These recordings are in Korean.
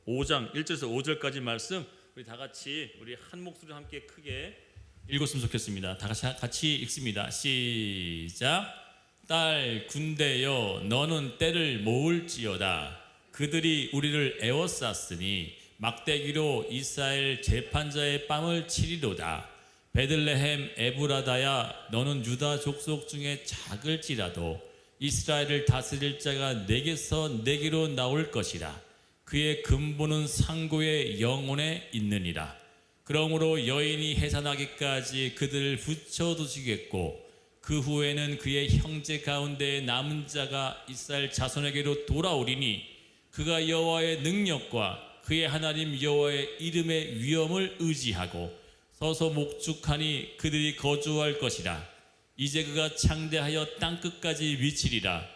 5장 1절에서 5절까지 말씀 우리 다 같이 우리 한 목소리로 함께 크게 읽었으면 좋겠습니다. 다 같이 읽습니다. 시작. 딸 군대여 너는 때를 모을지어다. 그들이 우리를 애워쌌으니 막대기로 이스라엘 재판자의 뺨을 치리로다. 베들레헴 에브라다야 너는 유다 족속 중에 작을지라도 이스라엘을 다스릴 자가 내게서 내게로 나올 것이라. 그의 근본은 상고의 영혼에 있느니라. 그러므로 여인이 해산하기까지 그들을 붙여두시겠고 그 후에는 그의 형제 가운데 남은 자가 이스라엘 자손에게로 돌아오리니 그가 여호와의 능력과 그의 하나님 여호와의 이름의 위엄을 의지하고 서서 목축하니 그들이 거주할 것이라. 이제 그가 창대하여 땅끝까지 미치리라.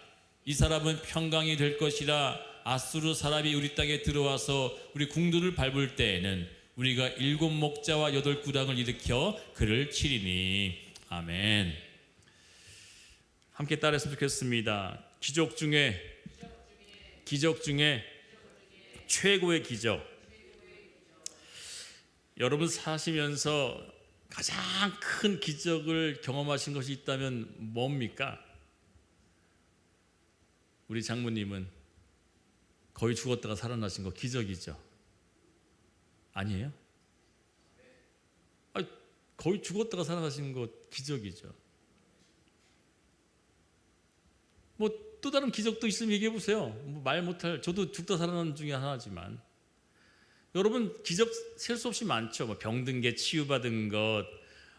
이 사람은 평강이 될 것이라. 아수르 사람이 우리 땅에 들어와서 우리 궁두를 밟을 때에는 우리가 7 목자와 8 구랑을 일으켜 그를 치리니. 아멘. 함께 따라했으면 좋겠습니다. 기적 중에 최고의 기적. 여러분 사시면서 가장 큰 기적을 경험하신 것이 있다면 뭡니까? 우리 장모님은 거의 죽었다가 살아나신 거 기적이죠? 아니에요? 아니, 거의 죽었다가 살아나신 거 기적이죠. 뭐 또 다른 기적도 있으면 얘기해 보세요. 뭐 말 못할, 저도 죽다 살아난 중에 하나지만 여러분 기적 셀 수 없이 많죠. 뭐 병든 게 치유받은 것,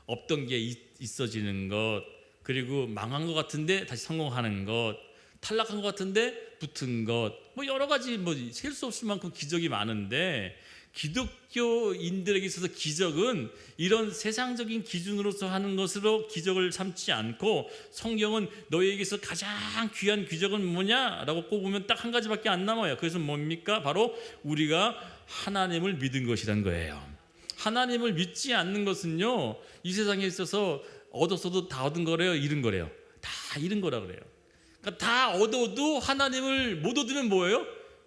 없던 게 있어지는 것, 그리고 망한 것 같은데 다시 성공하는 것, 탈락한 것 같은데 붙은 것, 뭐 여러 가지 뭐 셀 수 없을 만큼 기적이 많은데 기독교인들에게 있어서 기적은 이런 세상적인 기준으로서 하는 것으로 기적을 삼지 않고 성경은 너희에게서 가장 귀한 기적은 뭐냐라고 꼽으면 딱 한 가지밖에 안 남아요. 그래서 뭡니까? 바로 우리가 하나님을 믿은 것이란 거예요. 하나님을 믿지 않는 것은요, 이 세상에 있어서 얻었어도 다 얻은 거래요, 잃은 거래요. 다 잃은 거라 그래요. 그러니까 다 얻어도 하나님을 못 얻으면 뭐예요?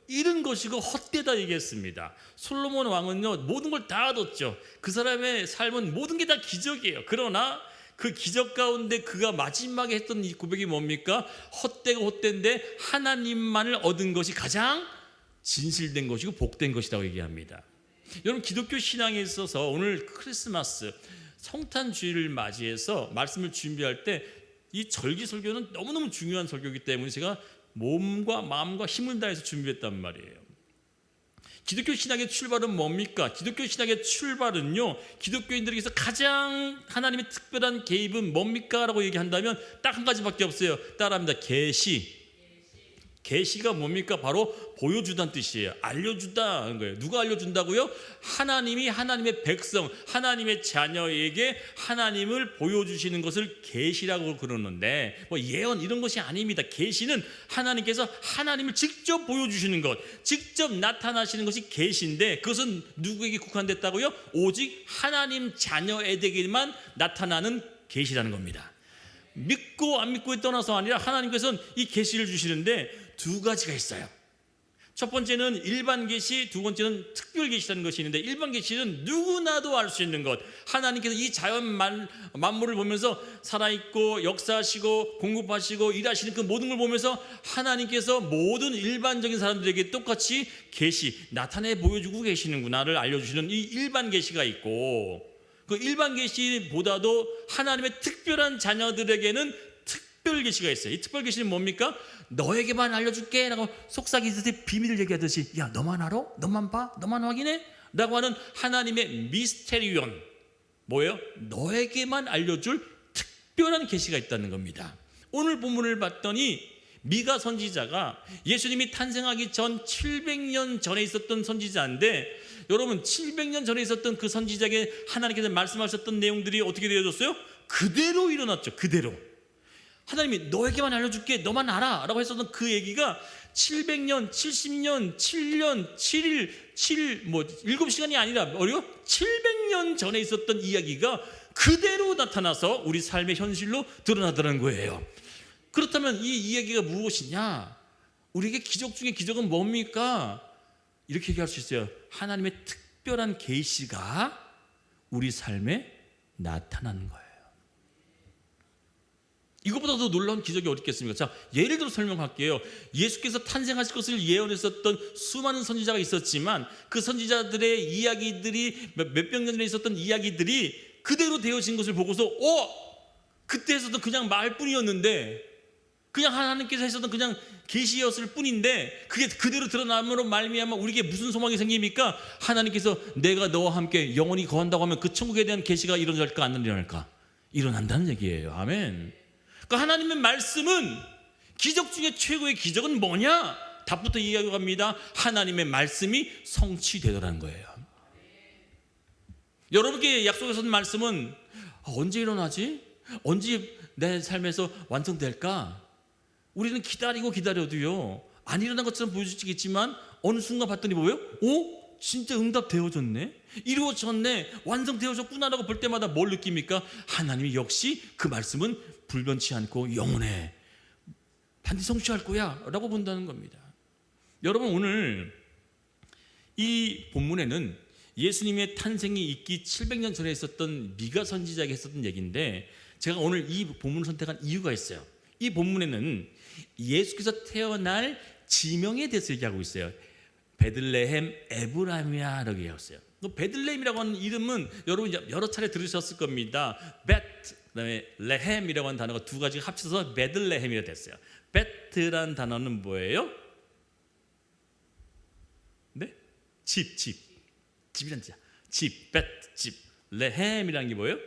잃은 것이고 헛되다 얘기했습니다. 솔로몬 왕은요 모든 걸 다 얻었죠. 그 사람의 삶은 모든 게 다 기적이에요. 그러나 그 기적 가운데 그가 마지막에 했던 이 고백이 뭡니까? 헛되고 헛된데 하나님만을 얻은 것이 가장 진실된 것이고 복된 것이라고 얘기합니다. 여러분 기독교 신앙에 있어서 오늘 크리스마스 성탄주의를 맞이해서 말씀을 준비할 때 이 절기 설교는 너무너무 중요한 설교이기 때문에 제가 몸과 마음과 힘을 다해서 준비했단 말이에요. 기독교 신학의 출발은 뭡니까? 기독교 신학의 출발은요, 기독교인들에게서 가장 하나님의 특별한 개입은 뭡니까? 라고 얘기한다면 딱 한 가지밖에 없어요. 따라합니다. 계시. 계시가 뭡니까? 바로 보여주다는 뜻이에요. 알려주다는 거예요. 누가 알려준다고요? 하나님이 하나님의 백성, 하나님의 자녀에게 하나님을 보여주시는 것을 계시라고 그러는데 뭐 예언 이런 것이 아닙니다. 계시는 하나님께서 하나님을 직접 보여주시는 것, 직접 나타나시는 것이 계시인데 그것은 누구에게 국한됐다고요? 오직 하나님 자녀에게만 나타나는 계시라는 겁니다. 믿고 안 믿고에 떠나서 아니라 하나님께서는 이 계시를 주시는데 두 가지가 있어요. 첫 번째는 일반 계시, 두 번째는 특별 계시라는 것이 있는데 일반 계시는 누구나도 알 수 있는 것. 하나님께서 이 자연 만물을 보면서 살아있고 역사하시고 공급하시고 일하시는 그 모든 걸 보면서 하나님께서 모든 일반적인 사람들에게 똑같이 계시, 나타내 보여주고 계시는구나를 알려주시는 이 일반 계시가 있고 그 일반 계시보다도 하나님의 특별한 자녀들에게는 특별 계시가 있어요. 이 특별 계시는 뭡니까? 너에게만 알려줄게 라고 속삭이듯이 비밀을 얘기하듯이 야 너만 알아? 너만 봐? 너만 확인해? 라고 하는 하나님의 미스테리온 뭐예요? 너에게만 알려줄 특별한 계시가 있다는 겁니다. 오늘 본문을 봤더니 미가 선지자가 예수님이 탄생하기 전 700년 전에 있었던 선지자인데 여러분 700년 전에 있었던 그 선지자에게 하나님께서 말씀하셨던 내용들이 어떻게 되어졌어요? 그대로 일어났죠. 그대로. 하나님이 너에게만 알려줄게 너만 알아 라고 했었던 그 얘기가 700년, 70년, 7년, 7일, 7시간이 아니라 뭐요? 700년 전에 있었던 이야기가 그대로 나타나서 우리 삶의 현실로 드러나더라는 거예요. 그렇다면 이 이야기가 무엇이냐? 우리에게 기적 중에 기적은 뭡니까? 이렇게 얘기할 수 있어요. 하나님의 특별한 계시가 우리 삶에 나타나는 거예요. 이것보다 더 놀라운 기적이 어디 있겠습니까? 자, 예를 들어 설명할게요. 예수께서 탄생하실 것을 예언했었던 수많은 선지자가 있었지만 그 선지자들의 이야기들이 몇백 년 전에 있었던 이야기들이 그대로 되어진 것을 보고서 그때 했었던 그냥 말뿐이었는데, 그냥 하나님께서 했었던 그냥 계시였을 뿐인데 그게 그대로 드러남으로 말미암아 우리에게 무슨 소망이 생깁니까? 하나님께서 내가 너와 함께 영원히 거한다고 하면 그 천국에 대한 계시가 일어날까 안 일어날까? 일어난다는 얘기예요. 아멘. 그러니까 하나님의 말씀은, 기적 중에 최고의 기적은 뭐냐? 답부터 이야기합니다. 하나님의 말씀이 성취되더라는 거예요. 여러분께 약속하신 말씀은 언제 일어나지? 언제 내 삶에서 완성될까? 우리는 기다려도요 안 일어난 것처럼 보여지겠지만 어느 순간 봤더니 뭐예요? 진짜 응답되어졌네, 이루어졌네, 완성되어졌구나라고 볼 때마다 뭘 느낍니까? 하나님이 역시 그 말씀은 불변치 않고 영원해, 반드시 성취할 거야 라고 본다는 겁니다. 여러분, 오늘 이 본문에는 예수님의 탄생이 있기 700년 전에 있었던 미가 선지자에게 했었던 얘기인데, 제가 오늘 이 본문을 선택한 이유가 있어요. 이 본문에는 예수께서 태어날 지명에 대해서 얘기하고 있어요. 베들레헴 에브라임이라고 얘기했어요. 베들레헴이라고 하는 이름은 여러분 여러 차례 들으셨을 겁니다. 그다음에 레헴이라고 하는 단어가 두 가지가 합쳐서 베들레헴이라 됐어요. 베트라는 단어는 뭐예요? 네? 집이란 집, 베트, 집. 레헴이라는 게 뭐예요?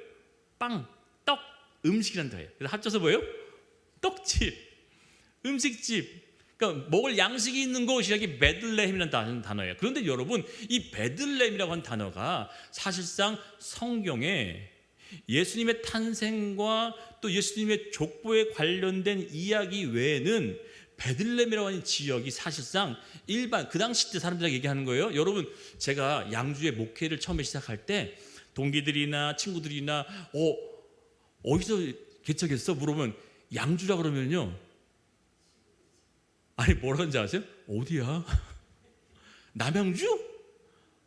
빵, 떡, 음식이란 단어예요. 그래서 합쳐서 뭐예요? 떡집, 음식집. 그러니까 먹을 양식이 있는 곳이 베들레헴이라는 단어예요. 그런데 여러분, 이 베들레헴이라고 하는 단어가 사실상 성경에 예수님의 탄생과 또 예수님의 족보에 관련된 이야기 외에는 베들레헴이라고 하는 지역이 사실상 일반 그 당시 때 사람들에게 얘기하는 거예요. 여러분, 제가 양주의 목회를 처음에 시작할 때 동기들이나 친구들이나 어디서 개척했어? 물어보면 양주라 그러면요, 아니 뭐라 하는지 아세요? 어디야? 남양주?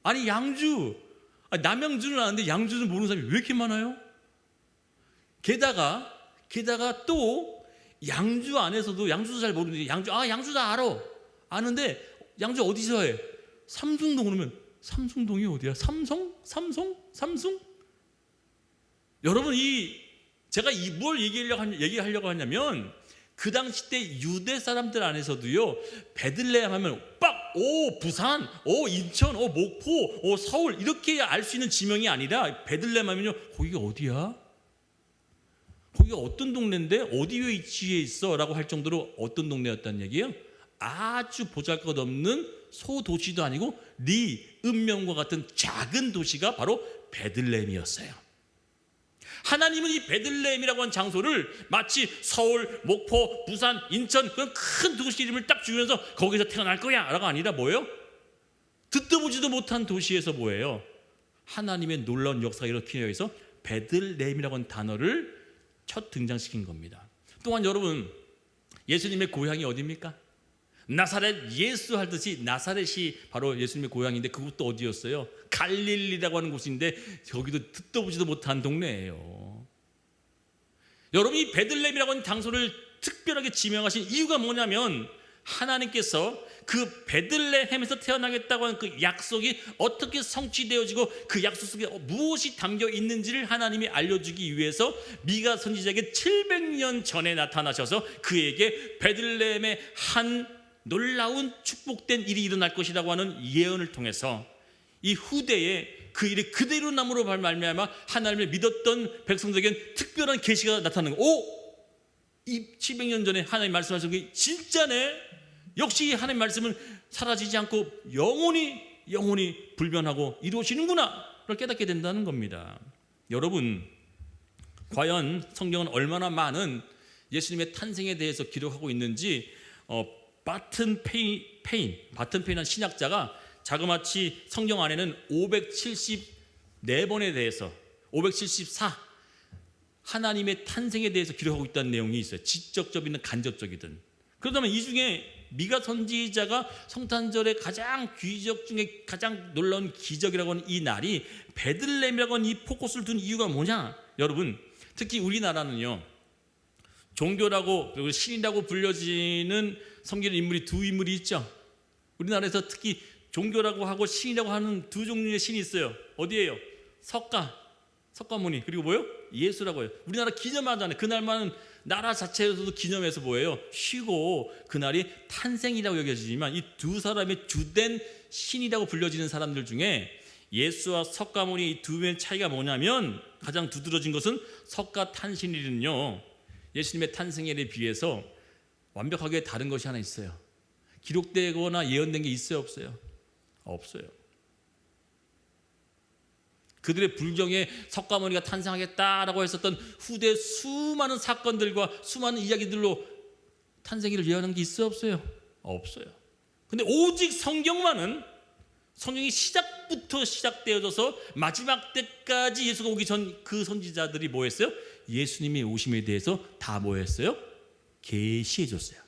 아니 양주. 남양주는 아는데 양주는 모르는 사람이 왜 이렇게 많아요? 게다가 또 양주 안에서도, 양주도 잘 모르는데 양주 다 아는데 양주 어디서 해? 삼숭동. 그러면 삼숭동이 어디야? 삼성? 여러분, 제가 뭘 얘기하려고 하냐면, 그 당시 때 유대 사람들 안에서도요, 베들레헴 하면 부산, 인천, 목포, 서울 이렇게 알 수 있는 지명이 아니라, 베들레헴 하면요, 거기가 어디야? 거기가 어떤 동네인데 어디에 위치해 있어? 라고 할 정도로 어떤 동네였다는 얘기예요? 아주 보잘것없는 소도시도 아니고 리읍면과 같은 작은 도시가 바로 베들레헴이었어요. 하나님은 이 베들레헴이라고 하는 장소를 마치 서울, 목포, 부산, 인천 그런 큰 도시 이름을 딱 주면서 거기서 태어날 거야 라고 아니라 뭐예요? 듣도 보지도 못한 도시에서 뭐예요? 하나님의 놀라운 역사가 일으키기 위해서 베들레헴이라고 하는 단어를 첫 등장시킨 겁니다. 또한 여러분, 예수님의 고향이 어디입니까? 나사렛 예수 할 듯이 나사렛이 바로 예수님의 고향인데, 그것도 어디였어요? 갈릴리라고 하는 곳인데 저기도 듣도 보지도 못한 동네예요. 여러분, 이 베들레헴이라고 하는 장소를 특별하게 지명하신 이유가 뭐냐면, 하나님께서 그 베들레헴에서 태어나겠다고 하는 그 약속이 어떻게 성취되어지고 그 약속 속에 무엇이 담겨 있는지를 하나님이 알려주기 위해서 미가 선지자에게 700년 전에 나타나셔서 그에게 베들레헴의 한 놀라운 축복된 일이 일어날 것이라고 하는 예언을 통해서 이 후대에 그 일이 그대로 남으로 말미암아 하나님을 믿었던 백성들에겐 특별한 계시가 나타나는 거예요. 이 700년 전에 하나님 말씀하신 게 진짜네. 역시 하나님 말씀은 사라지지 않고 영원히 불변하고 이루어지는구나 를 깨닫게 된다는 겁니다. 여러분, 과연 성경은 얼마나 많은 예수님의 탄생에 대해서 기록하고 있는지 바튼 페인이라는 신학자가 자그마치 성경 안에는 574번에 대해서 574 하나님의 탄생에 대해서 기록하고 있다는 내용이 있어요. 직접적이든 간접적이든. 그렇다면 이 중에 미가 선지자가 성탄절의 가장 기적 중에 가장 놀라운 기적이라고 하는 이 날이 베들레헴이라고 하는 이 포커스를 둔 이유가 뭐냐? 여러분, 특히 우리나라는요, 종교라고 그리고 신이라고 불려지는 섬기는 인물이 두 인물이 있죠. 우리나라에서 특히 종교라고 하고 신이라고 하는 두 종류의 신이 있어요. 어디예요? 석가모니, 그리고 뭐요? 예수라고 해요. 우리나라 기념하잖아요. 그날만은 나라 자체에서도 기념해서 뭐예요? 쉬고 그날이 탄생이라고 여겨지지만 이 두 사람의 주된 신이라고 불려지는 사람들 중에 예수와 석가모니 이 두 명의 차이가 뭐냐면, 가장 두드러진 것은 석가탄신일은요, 예수님의 탄생일에 비해서 완벽하게 다른 것이 하나 있어요. 기록되거나 예언된 게 있어요, 없어요? 없어요. 그들의 불경에 석가모니가 탄생하겠다라고 했었던 후대 수많은 사건들과 수많은 이야기들로 탄생일을 예언한 게 있어요, 없어요? 없어요. 근데 오직 성경만은, 성경이 시작부터 시작되어져서 마지막 때까지 예수가 오기 전 그 선지자들이 뭐 했어요? 예수님의 오심에 대해서 다 뭐 했어요? 계시해 줬어요.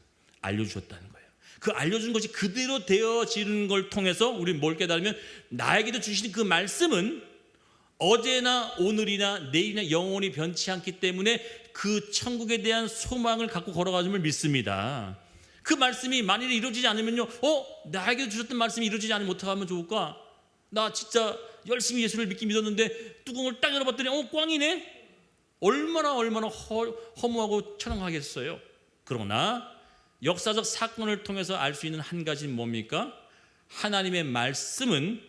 알려주셨다는 거예요. 그 알려준 것이 그대로 되어지는 걸 통해서 우리는 뭘 깨달으면, 나에게도 주시는 그 말씀은 어제나 오늘이나 내일이나 영원히 변치 않기 때문에 그 천국에 대한 소망을 갖고 걸어가줌을 믿습니다. 그 말씀이 만일에 이루어지지 않으면요, 나에게 주셨던 말씀이 이루어지지 않으면 어떻게 하면 좋을까? 나 진짜 열심히 예수를 믿긴 믿었는데 뚜껑을 딱 열어봤더니 꽝이네? 얼마나 허무하고 처량하겠어요. 그러나 역사적 사건을 통해서 알 수 있는 한 가지는 뭡니까? 하나님의 말씀은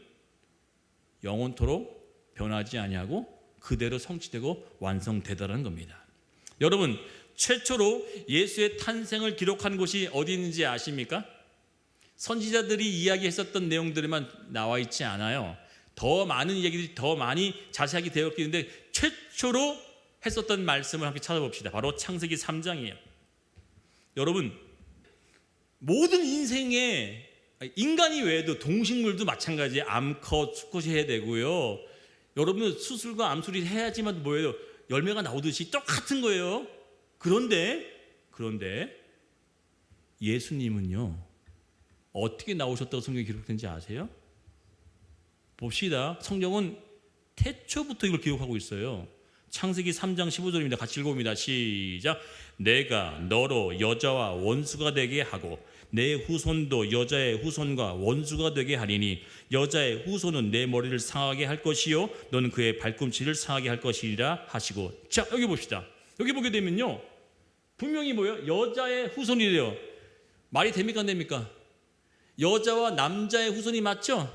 영원토록 변하지 아니하고 그대로 성취되고 완성되더라는 겁니다. 여러분, 최초로 예수의 탄생을 기록한 곳이 어디 있는지 아십니까? 선지자들이 이야기했었던 내용들에만 나와 있지 않아요. 더 많은 이야기들이 더 많이 자세하게 되어 있는데, 최초로 했었던 말씀을 함께 찾아봅시다. 바로 창세기 3장이에요. 여러분, 모든 인생에 인간이 외에도 동식물도 마찬가지예요. 암컷, 수컷이 해야 되고요. 여러분, 수술과 암술이 해야지만 뭐예요? 열매가 나오듯이 똑같은 거예요. 그런데 예수님은요, 어떻게 나오셨다고 성경에 기록된지 아세요? 봅시다. 성경은 태초부터 이걸 기록하고 있어요. 창세기 3장 15절입니다. 같이 읽어봅니다. 시작. 내가 너로 여자와 원수가 되게 하고 내 후손도 여자의 후손과 원수가 되게 하리니 여자의 후손은 내 머리를 상하게 할 것이요 너는 그의 발꿈치를 상하게 할 것이라 하시고. 자, 여기 봅시다. 여기 보게 되면요, 분명히 뭐예요? 여자의 후손이래요. 말이 됩니까 안 됩니까? 여자와 남자의 후손이 맞죠?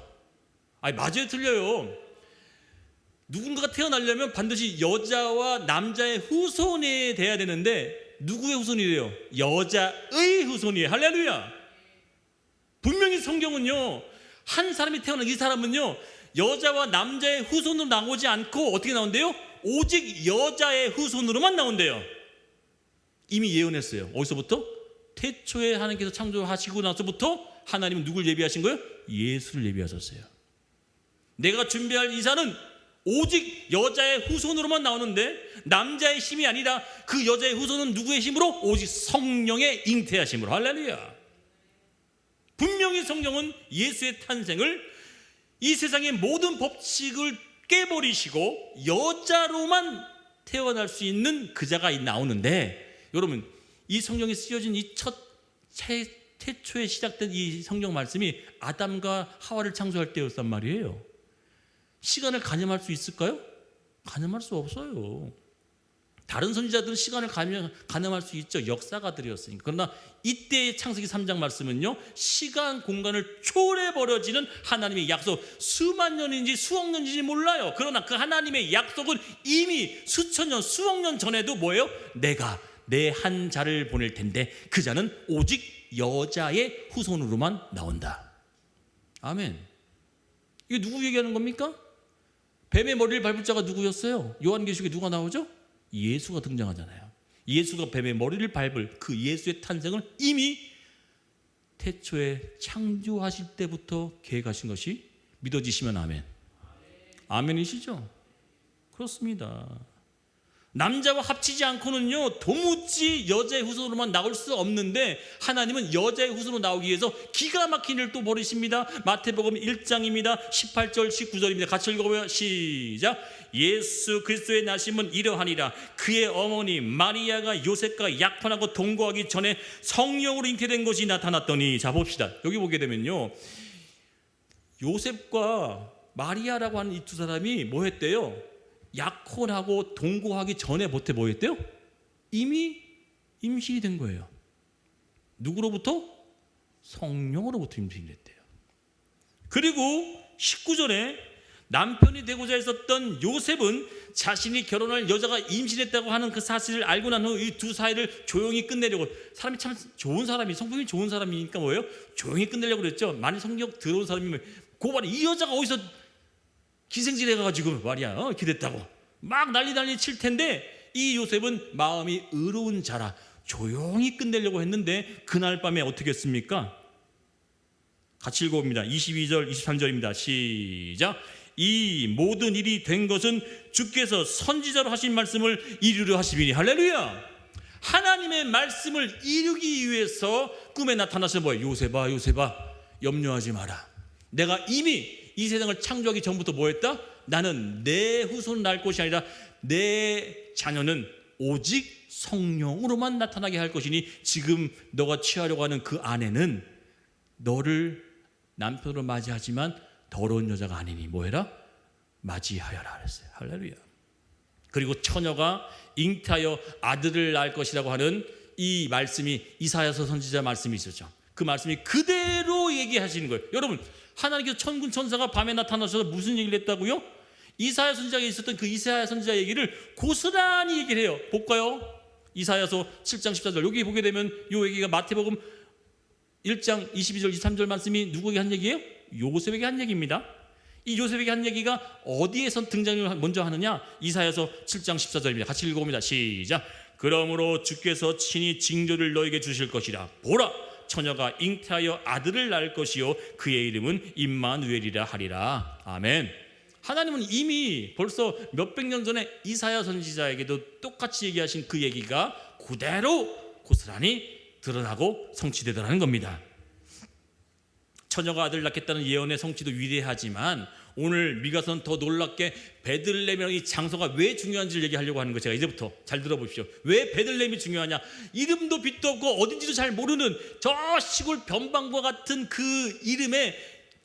아니, 맞아요, 틀려요? 누군가가 태어나려면 반드시 여자와 남자의 후손이 돼야 되는데 누구의 후손이래요? 여자의 후손이에요. 할렐루야. 분명히 성경은요, 한 사람이 태어난 이 사람은요, 여자와 남자의 후손으로 나오지 않고 어떻게 나온대요? 오직 여자의 후손으로만 나온대요. 이미 예언했어요. 어디서부터? 태초에 하나님께서 창조하시고 나서부터 하나님은 누굴 예비하신 거예요? 예수를 예비하셨어요. 내가 준비할 이사는 오직 여자의 후손으로만 나오는데, 남자의 힘이 아니라 그 여자의 후손은 누구의 힘으로? 오직 성령의 잉태하심으로. 할렐루야. 분명히 성경은 예수의 탄생을, 이 세상의 모든 법칙을 깨버리시고 여자로만 태어날 수 있는 그자가 나오는데, 여러분, 이 성경이 쓰여진 이 태초에 시작된 이 성경 말씀이 아담과 하와를 창조할 때였단 말이에요. 시간을 가늠할 수 있을까요? 가늠할 수 없어요. 다른 선지자들은 시간을 가늠할 수 있죠. 역사가들이었으니까. 그러나 이때의 창세기 3장 말씀은요, 시간 공간을 초월해버려지는 하나님의 약속, 수만 년인지 수억 년인지 몰라요. 그러나 그 하나님의 약속은 이미 수천 년, 수억 년 전에도 뭐예요? 내가 내 한 자를 보낼 텐데 그 자는 오직 여자의 후손으로만 나온다. 아멘. 이게 누구 얘기하는 겁니까? 뱀의 머리를 밟을 자가 누구였어요? 요한계시록에 누가 나오죠? 예수가 등장하잖아요. 예수가 뱀의 머리를 밟을 그 예수의 탄생을 이미 태초에 창조하실 때부터 계획하신 것이 믿어지시면 아멘. 아멘이시죠? 그렇습니다. 남자와 합치지 않고는요 도무지 여자의 후손으로만 나올 수 없는데 하나님은 여자의 후손으로 나오기 위해서 기가 막힌 일을 또 벌이십니다. 마태복음 1장입니다. 18절 19절입니다. 같이 읽어보요. 시작. 예수 그리스도의 나심은 이러하니라. 그의 어머니 마리아가 요셉과 약혼하고 동거하기 전에 성령으로 잉태된 것이 나타났더니. 자 봅시다. 여기 보게 되면요 요셉과 마리아라고 하는 이 두 사람이 뭐 했대요? 약혼하고 동거하기 전에 보태 뭐 했대요? 이미 임신이 된 거예요. 누구로부터? 성령으로부터 임신이 됐대요. 그리고 19절에 남편이 되고자 했었던 요셉은 자신이 결혼할 여자가 임신했다고 하는 그 사실을 알고 난 후 이 두 사이를 조용히 끝내려고, 사람이 참 좋은 사람이, 성품이 좋은 사람이니까 뭐예요? 조용히 끝내려고 그랬죠. 많이 성격 더러운 사람이면 고발이 이 여자가 어디서 기생질 해가지고 말이야 이렇게 됐다고 막 난리 칠 텐데, 이 요셉은 마음이 의로운 자라 조용히 끝내려고 했는데 그날 밤에 어떻게 했습니까? 같이 읽어봅니다. 22절 23절입니다. 시작. 이 모든 일이 된 것은 주께서 선지자로 하신 말씀을 이루려 하심이니. 할렐루야. 하나님의 말씀을 이루기 위해서 꿈에 나타나서 뭐예요? 요셉아 염려하지 마라. 내가 이미 이 세상을 창조하기 전부터 뭐 했다? 나는 내 후손을 낳을 것이 아니라 내 자녀는 오직 성령으로만 나타나게 할 것이니 지금 너가 취하려고 하는 그 아내는 너를 남편으로 맞이하지만 더러운 여자가 아니니 뭐해라? 맞이하여라 그랬어요. 할렐루야. 그리고 처녀가 잉태하여 아들을 낳을 것이라고 하는 이 말씀이 이사야서 선지자 말씀이 있었죠. 그 말씀이 그대로 얘기하시는 거예요. 여러분, 하나님께서 천군 천사가 밤에 나타나셔서 무슨 얘기를 했다고요? 이사야 선지자에 있었던 그 이사야 선지자 얘기를 고스란히 얘기를 해요. 볼까요? 이사야서 7장 14절. 여기 보게 되면 이 얘기가 마태복음 1장 22절 23절 말씀이 누구에게 한 얘기예요? 요셉에게 한 얘기입니다. 이 요셉에게 한 얘기가 어디에서 등장을 먼저 하느냐? 이사야서 7장 14절입니다. 같이 읽어봅니다. 시작. 그러므로 주께서 친히 징조를 너에게 주실 것이라. 보라, 처녀가 잉태하여 아들을 낳을 것이요 그의 이름은 임마누엘이라 하리라. 아멘. 하나님은 이미 벌써 몇백 년 전에 이사야 선지자에게도 똑같이 얘기하신 그 얘기가 그대로 고스란히 드러나고 성취되더라는 겁니다. 처녀가 아들을 낳겠다는 예언의 성취도 위대하지만 오늘 미가서는 더 놀랍게 베들레헴이라는 이 장소가 왜 중요한지를 얘기하려고 하는 거 제가 이제부터 잘 들어보십시오. 왜 베들레헴이 중요하냐? 이름도 빛도 없고 어딘지도 잘 모르는 저 시골 변방과 같은 그 이름의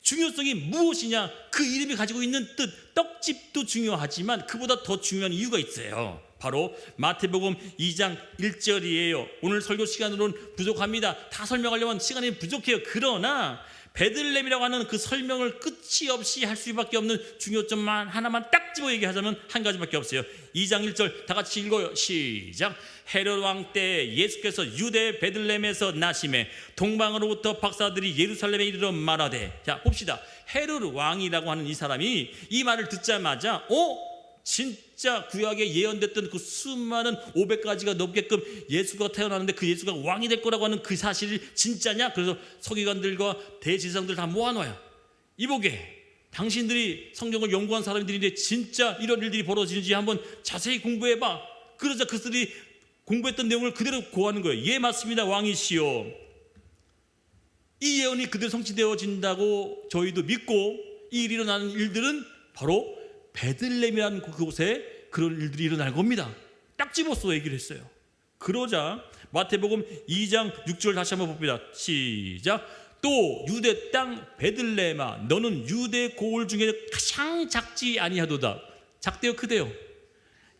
중요성이 무엇이냐? 그 이름이 가지고 있는 뜻, 떡집도 중요하지만 그보다 더 중요한 이유가 있어요. 바로 마태복음 2장 1절이에요. 오늘 설교 시간으로는 부족합니다. 다 설명하려면 시간이 부족해요. 그러나 베들레헴이라고 하는 그 설명을 끝이 없이 할 수밖에 없는 중요점만 하나만 딱 집어 얘기하자면 한 가지밖에 없어요. 2장 1절 다 같이 읽어요. 시작. 헤롯 왕 때 예수께서 유대 베들레헴에서 나심에 동방으로부터 박사들이 예루살렘에 이르러 말하되. 자 봅시다. 헤롯 왕이라고 하는 이 사람이 이 말을 듣자마자 진짜 구약에 예언됐던 그 수많은 500가지가 넘게끔 예수가 태어나는데 그 예수가 왕이 될 거라고 하는 그 사실이 진짜냐? 그래서 서기관들과 대제사장들 다 모아놔요. 이보게, 당신들이 성경을 연구한 사람들인데 진짜 이런 일들이 벌어지는지 한번 자세히 공부해봐. 그러자 그들이 공부했던 내용을 그대로 고하는 거예요. 예, 맞습니다. 왕이시여. 이 예언이 그대로 성취되어진다고 저희도 믿고 이 일이 일어나는 일들은 바로 베들레헴이라는 그곳에 그런 일들이 일어날 겁니다. 딱 집어서 얘기를 했어요. 그러자 마태복음 2장 6절 다시 한번 봅니다. 시작. 또 유대 땅 베들레헴아 너는 유대 고을 중에 가장 작지 아니하도다. 작대요 크대요?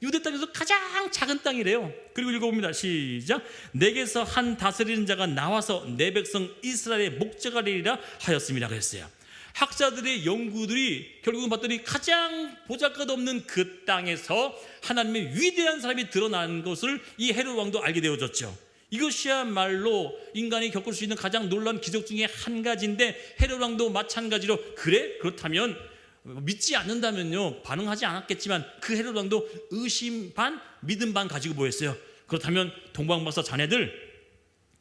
유대 땅에서 가장 작은 땅이래요. 그리고 읽어봅니다. 시작. 내게서 한 다스리는 자가 나와서 내 백성 이스라엘의 목자가 되리라 하였습니다 그랬어요. 학자들의 연구들이 결국은 봤더니 가장 보잘것없는 그 땅에서 하나님의 위대한 사람이 드러난 것을 이 헤롯 왕도 알게 되어졌죠. 이것이야말로 인간이 겪을 수 있는 가장 놀라운 기적 중에 한 가지인데 헤롯 왕도 마찬가지로 그래? 그렇다면 믿지 않는다면요 반응하지 않았겠지만 그 헤롯 왕도 의심 반 믿음 반 가지고 뭐했어요? 그렇다면 동방박사 자네들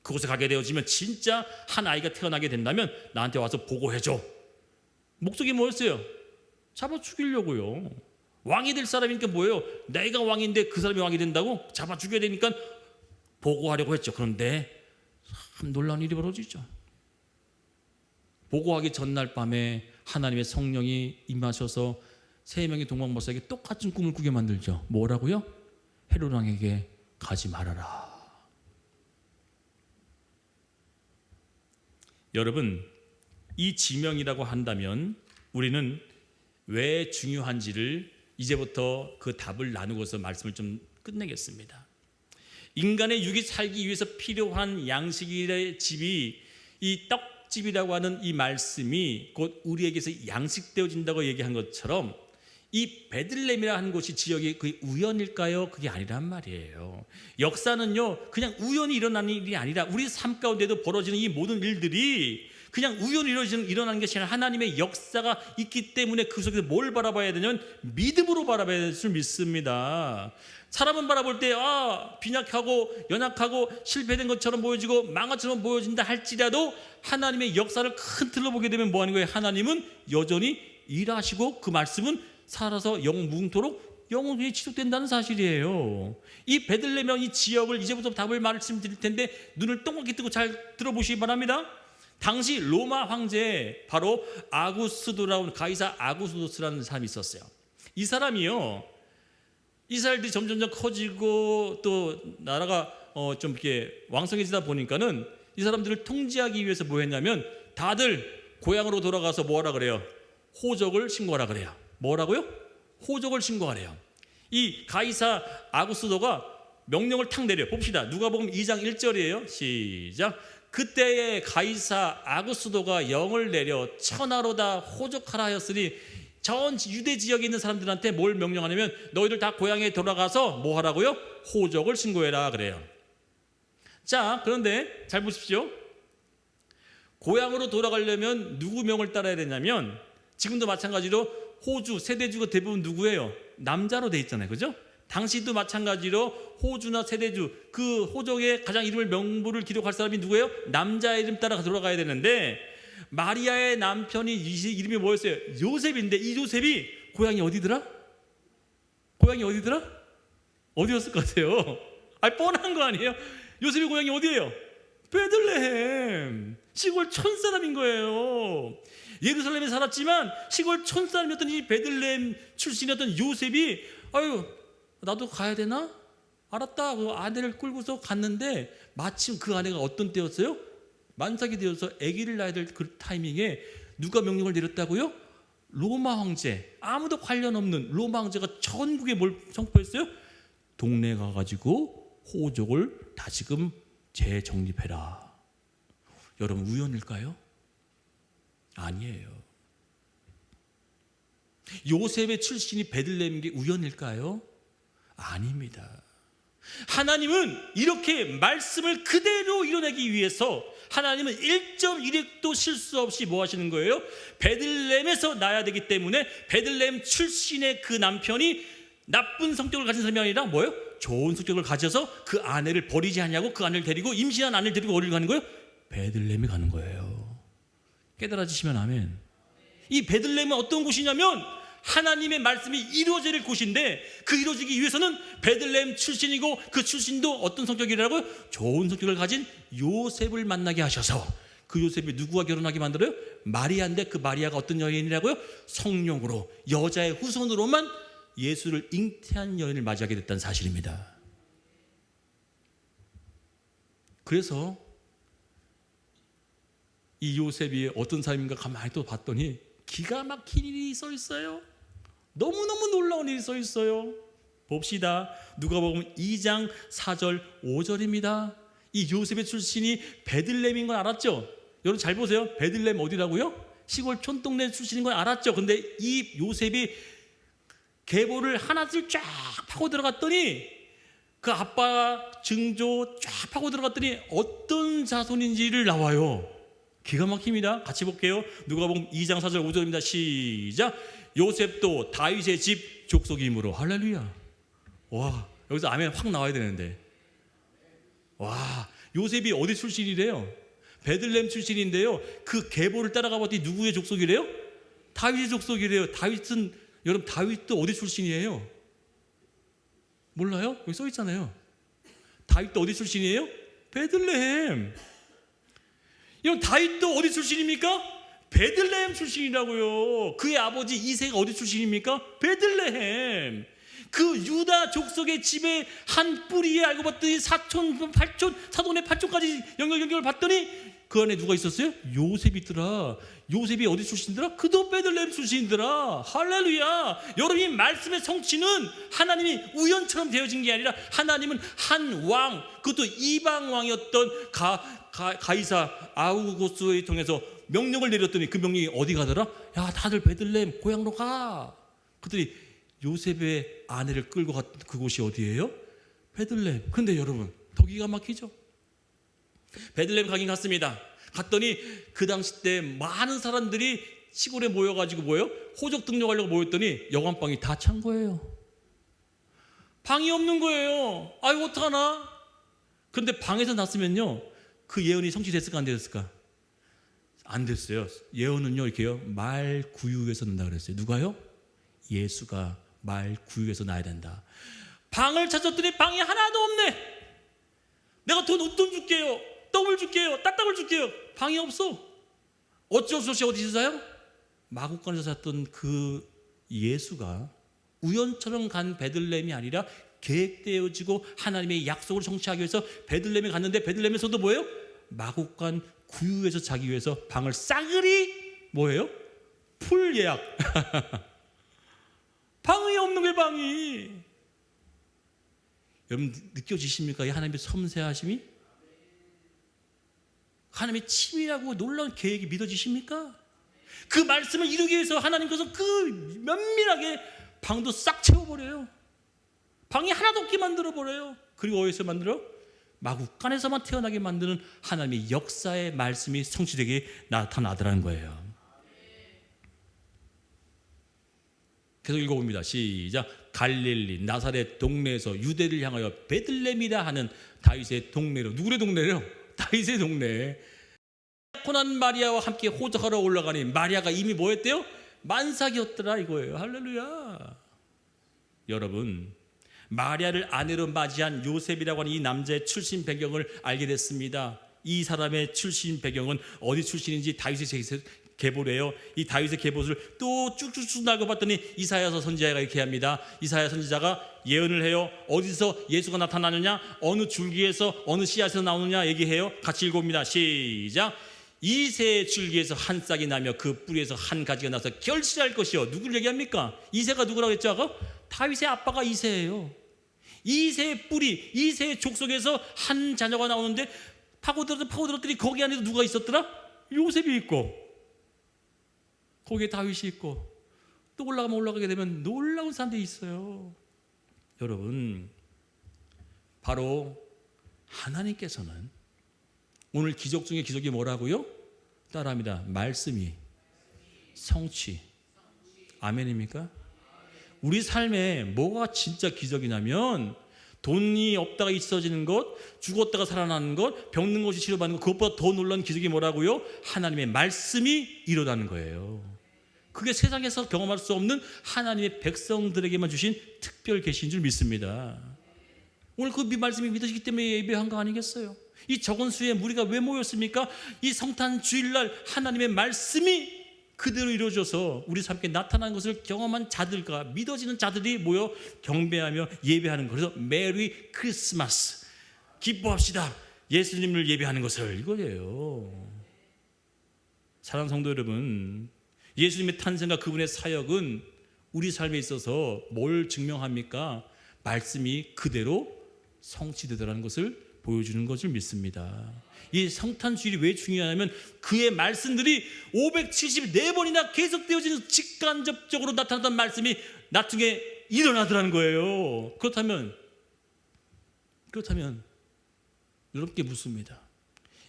그곳에 가게 되어지면 진짜 한 아이가 태어나게 된다면 나한테 와서 보고해줘. 목적이 뭐였어요? 잡아 죽이려고요. 왕이 될 사람이니까 뭐예요? 내가 왕인데 그 사람이 왕이 된다고? 잡아 죽여야 되니까 보고하려고 했죠. 그런데 참 놀라운 일이 벌어지죠. 보고하기 전날 밤에 하나님의 성령이 임하셔서 세 명의 동방박사에게 똑같은 꿈을 꾸게 만들죠. 뭐라고요? 헤롯 왕에게 가지 말아라. 여러분, 이 지명이라고 한다면 우리는 왜 중요한지를 이제부터 그 답을 나누고서 말씀을 좀 끝내겠습니다. 인간의 육이 살기 위해서 필요한 양식의 집이 이 떡집이라고 하는 이 말씀이 곧 우리에게서 양식되어진다고 얘기한 것처럼 이 베들레헴이라 하는 곳이 지역이 그게 우연일까요? 그게 아니란 말이에요. 역사는요 그냥 우연히 일어나는 일이 아니라 우리 삶 가운데도 벌어지는 이 모든 일들이 그냥 우연히 일어나는 것이 아니라 하나님의 역사가 있기 때문에 그 속에서 뭘 바라봐야 되냐면 믿음으로 바라봐야 될 줄 믿습니다. 사람은 바라볼 때 빈약하고 연약하고 실패된 것처럼 보여지고 망한처럼 보여진다 할지라도 하나님의 역사를 큰 틀로 보게 되면 뭐 하는 거예요? 하나님은 여전히 일하시고 그 말씀은 살아서 영무궁토록 영원히 지속된다는 사실이에요. 이 베들레헴 이 지역을 이제부터 답을 말씀드릴 텐데 눈을 동그랗게 뜨고 잘 들어보시기 바랍니다. 당시 로마 황제 바로 아구스도라는 가이사 아구스도스라는 사람이 있었어요. 이 사람이요 이스라엘들이 점점 커지고 또 나라가 좀 이렇게 왕성해지다 보니까는 이 사람들을 통제하기 위해서 뭐 했냐면 다들 고향으로 돌아가서 뭐하라 그래요? 호적을 신고하라 그래요. 뭐라고요? 호적을 신고하래요. 이 가이사 아구스도가 명령을 탁 내려 봅시다. 누가복음 2장 1절이에요. 시작. 그때에 가이사 아구스도가 영을 내려 천하로 다 호적하라 하였으니 전 유대 지역에 있는 사람들한테 뭘 명령하냐면 너희들 다 고향에 돌아가서 뭐 하라고요? 호적을 신고해라 그래요. 자, 그런데 잘 보십시오. 고향으로 돌아가려면 누구 명을 따라야 되냐면 지금도 마찬가지로 호주, 세대주가 대부분 누구예요? 남자로 돼 있잖아요. 그죠? 당시도 마찬가지로 호주나 세대주 그 호적의 가장 이름을 명부를 기록할 사람이 누구예요? 남자 이름 따라 돌아가야 되는데 마리아의 남편이 이름이 뭐였어요? 요셉인데 이 요셉이 고향이 어디더라? 고향이 어디더라? 어디였을 것 같아요? 뻔한 거 아니에요? 요셉의 고향이 어디예요? 베들레헴 시골 촌사람인 거예요. 예루살렘에 살았지만 시골 촌사람이었던 이 베들레헴 출신이었던 요셉이 나도 가야 되나? 알았다. 그 아내를 끌고서 갔는데 마침 그 아내가 어떤 때였어요? 만삭이 되어서 아기를 낳아야 될 그 타이밍에 누가 명령을 내렸다고요? 로마 황제, 아무도 관련 없는 로마 황제가 전국에 뭘 선포했어요? 동네 가가지고 호적을 다시금 재정립해라. 여러분 우연일까요? 아니에요. 요셉의 출신이 베들레헴인 게 우연일까요? 아닙니다. 하나님은 이렇게 말씀을 그대로 이뤄내기 위해서 하나님은 1.1획도 실수 없이 뭐 하시는 거예요? 베들레헴에서 나야 되기 때문에 베들레헴 출신의 그 남편이 나쁜 성격을 가진 사람이 아니라 뭐예요? 좋은 성격을 가져서 그 아내를 버리지 않냐고 그 아내를 데리고 임신한 아내를 데리고 어디를 가는 거예요? 베들레헴에 가는 거예요. 깨달아지시면 아멘. 이 베들레헴은 어떤 곳이냐면 하나님의 말씀이 이루어질 곳인데 그 이루어지기 위해서는 베들레헴 출신이고 그 출신도 어떤 성격이라고요? 좋은 성격을 가진 요셉을 만나게 하셔서 그 요셉이 누구와 결혼하게 만들어요? 마리아인데 그 마리아가 어떤 여인이라고요? 성령으로 여자의 후손으로만 예수를 잉태한 여인을 맞이하게 됐다는 사실입니다. 그래서 이 요셉이 어떤 사람인가 가만히 또 봤더니 기가 막힌 일이 써 있어요. 너무너무 놀라운 일이 써 있어요. 봅시다. 누가복음 2장 4절 5절입니다. 이 요셉의 출신이 베들레헴인 건 알았죠? 여러분 잘 보세요. 베들레헴 어디라고요? 시골 촌동네 출신인 건 알았죠? 근데 이 요셉이 계보를 하나씩 쫙 파고 들어갔더니 그 아빠 증조 쫙 파고 들어갔더니 어떤 자손인지를 나와요. 기가 막힙니다. 같이 볼게요. 누가복음 2장 4절 5절입니다. 시작. 요셉도 다윗의 집 족속이므로. 할렐루야. 와, 여기서 아멘 확 나와야 되는데. 와, 요셉이 어디 출신이래요? 베들레헴 출신인데요. 그 계보를 따라가 봤더니 누구의 족속이래요? 다윗의 족속이래요. 다윗은 여러분 다윗도 어디 출신이에요? 몰라요? 여기 써 있잖아요. 다윗도 어디 출신이에요? 베들레헴. 여러분 다윗도 어디 출신입니까? 베들레헴 출신이라고요. 그의 아버지 이새가 어디 출신입니까? 베들레헴. 그 유다 족속의 집에 한 뿌리에 알고 봤더니 사촌, 팔촌, 사돈의 팔촌까지 연결을 봤더니 그 안에 누가 있었어요? 요셉이 있더라. 요셉이 어디 출신이더라? 그도 베들레헴 출신이더라. 할렐루야. 여러분이 말씀의 성취는 하나님이 우연처럼 되어진 게 아니라 하나님은 한 왕, 그것도 이방 왕이었던 가이사 아우구스를 통해서 명령을 내렸더니 그 명령이 어디 가더라? 야, 다들 베들레헴 고향으로 가. 그랬더니 요셉의 아내를 끌고 간 그곳이 어디예요? 베들레헴. 근데 여러분 더 기가 막히죠. 베들레헴 가긴 갔습니다. 갔더니 그 당시 때 많은 사람들이 시골에 모여가지고 호적 등록하려고 모였더니 여관방이 다 찬 거예요. 방이 없는 거예요. 아이고 어떡하나. 그런데 방에서 났으면요 그 예언이 성취됐을까 안 됐을까? 안 됐어요. 예언은요 이렇게요 말 구유에서 난다 그랬어요. 누가요? 예수가 말 구유에서 나야 된다. 방을 찾았더니 방이 하나도 없네. 내가 돈 줄게요. 떡을 줄게요. 딱딱을 줄게요. 방이 없어. 어쩔 수 없이 어디서 자요? 마구간에서 잤던 그 예수가 우연처럼 간 베들레헴이 아니라 계획되어지고 하나님의 약속을 성취하기 위해서 베들레헴에 갔는데 베들레헴에서도 뭐예요? 마구간 구유에서 자기 위해서 방을 싸그리 뭐예요? 풀 예약. 방이 없는 게 방이. 여러분 느껴지십니까? 이 하나님의 섬세하심이? 하나님의 치밀하고 놀라운 계획이 믿어지십니까? 그 말씀을 이루기 위해서 하나님께서 그 면밀하게 방도 싹 채워버려요. 방이 하나도 없게 만들어버려요. 그리고 어디서 만들어? 마구간에서만 태어나게 만드는 하나님의 역사의 말씀이 성취되게 나타나더라는 거예요. 계속 읽어봅니다. 시작. 갈릴리 나사렛 동네에서 유대를 향하여 베들레헴이라 하는 다윗의 동네로. 누구의 동네래요? 다윗의 동네. 약혼한 마리아와 함께 호적하러 올라가니 마리아가 이미 뭐였대요? 만삭이었더라 이거예요. 할렐루야. 여러분 마리아를 아내로 맞이한 요셉이라고 하는 이 남자의 출신 배경을 알게 됐습니다. 이 사람의 출신 배경은 어디 출신인지 다윗의 계보래요. 이 다윗의 계보를 또 쭉쭉쭉 나가봤더니 이사야서 선지자가 이렇게 합니다. 이사야 선지자가 예언을 해요. 어디서 예수가 나타나느냐, 어느 줄기에서 어느 씨앗에서 나오느냐 얘기해요. 같이 읽어봅니다. 시작. 이새의 줄기에서 한 싹이 나며 그 뿌리에서 한 가지가 나서 결실할 것이요. 누구를 얘기합니까? 이새가 누구라고 했죠? 아까? 다윗의 아빠가 이새예요. 이새의 뿌리, 이새의 족속에서 한 자녀가 나오는데 파고들었더니 거기 안에도 누가 있었더라? 요셉이 있고 거기에 다윗이 있고 또 올라가게 되면 놀라운 사람들이 있어요. 여러분 바로 하나님께서는 오늘 기적 중에 기적이 뭐라고요? 따라합니다. 말씀이 성취. 아멘입니까? 우리 삶에 뭐가 진짜 기적이냐면 돈이 없다가 있어지는 것, 죽었다가 살아나는 것, 병든 것이 치료받는 것, 그것보다 더 놀라운 기적이 뭐라고요? 하나님의 말씀이 일어나는 거예요. 그게 세상에서 경험할 수 없는 하나님의 백성들에게만 주신 특별 계시인 줄 믿습니다. 오늘 그 말씀이 믿어지기 때문에 예배한 거 아니겠어요? 이 적은 수의 무리가 왜 모였습니까? 이 성탄 주일날 하나님의 말씀이 그대로 이루어져서 우리 삶에 나타난 것을 경험한 자들과 믿어지는 자들이 모여 경배하며 예배하는 것. 그래서 메리 크리스마스, 기뻐합시다. 예수님을 예배하는 것을 이거예요. 사랑하는 성도 여러분, 예수님의 탄생과 그분의 사역은 우리 삶에 있어서 뭘 증명합니까? 말씀이 그대로 성취되더라는 것을 보여주는 것을 믿습니다. 이 성탄주일이 왜 중요하냐면 그의 말씀들이 574번이나 계속되어지는 직간접적으로 나타났던 말씀이 나중에 일어나더라는 거예요. 그렇다면 여러분께 묻습니다.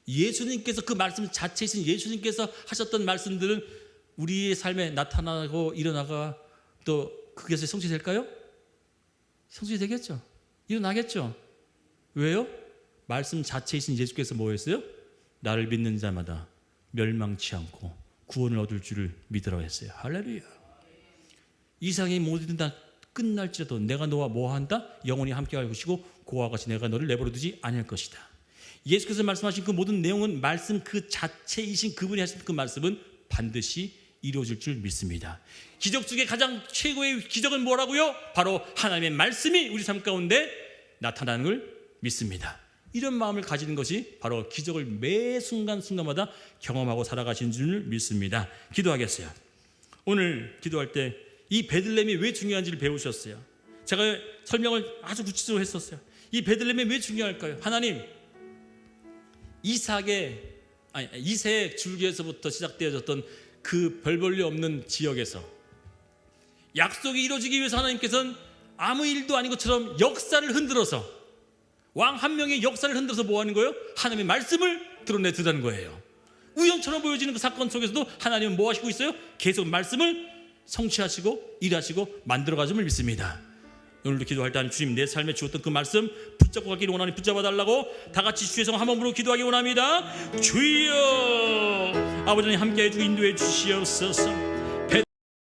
예수님께서 그 말씀 자체이신 예수님께서 하셨던 말씀들은 우리의 삶에 나타나고 일어나가 또 그것이 성취될까요? 성취되겠죠. 일어나겠죠. 왜요? 말씀 자체이신 예수께서 뭐였어요? 나를 믿는 자마다 멸망치 않고 구원을 얻을 줄을 믿으라고 했어요. 할렐루야. 이 세상의 모든 다 끝날지라도 내가 너와 뭐한다? 영원히 함께 할 것이고 그와 같이 내가 너를 내버려두지 아니할 것이다. 예수께서 말씀하신 그 모든 내용은 말씀 그 자체이신 그분이 하신 그 말씀은 반드시 이루어질 줄 믿습니다. 기적 중에 가장 최고의 기적은 뭐라고요? 바로 하나님의 말씀이 우리 삶 가운데 나타나는 걸 믿습니다. 이런 마음을 가지는 것이 바로 기적을 매 순간순간마다 경험하고 살아가시는 줄 믿습니다. 기도하겠어요. 오늘 기도할 때 이 베들레헴이 왜 중요한지를 배우셨어요. 제가 설명을 아주 구체적으로 했었어요. 이 베들레헴이 왜 중요할까요? 하나님, 이세의 줄기에서부터 시작되어졌던 그 별 볼 일 없는 지역에서 약속이 이루어지기 위해서 하나님께서는 아무 일도 아닌 것처럼 역사를 흔들어서 왕 한 명의 역사를 흔들어서 뭐 하는 거예요? 하나님의 말씀을 드러내드리는 거예요. 우연처럼 보여지는 그 사건 속에서도 하나님은 뭐 하시고 있어요? 계속 말씀을 성취하시고 일하시고 만들어가심을 믿습니다. 오늘도 기도할 때 하나님, 주님 내 삶에 주었던 그 말씀 붙잡고 가기를 원하니 붙잡아달라고 다 같이 주의 성 한 몸으로 기도하기 원합니다. 주여, 아버지 하나님 함께해 주고 인도해 주시옵소서.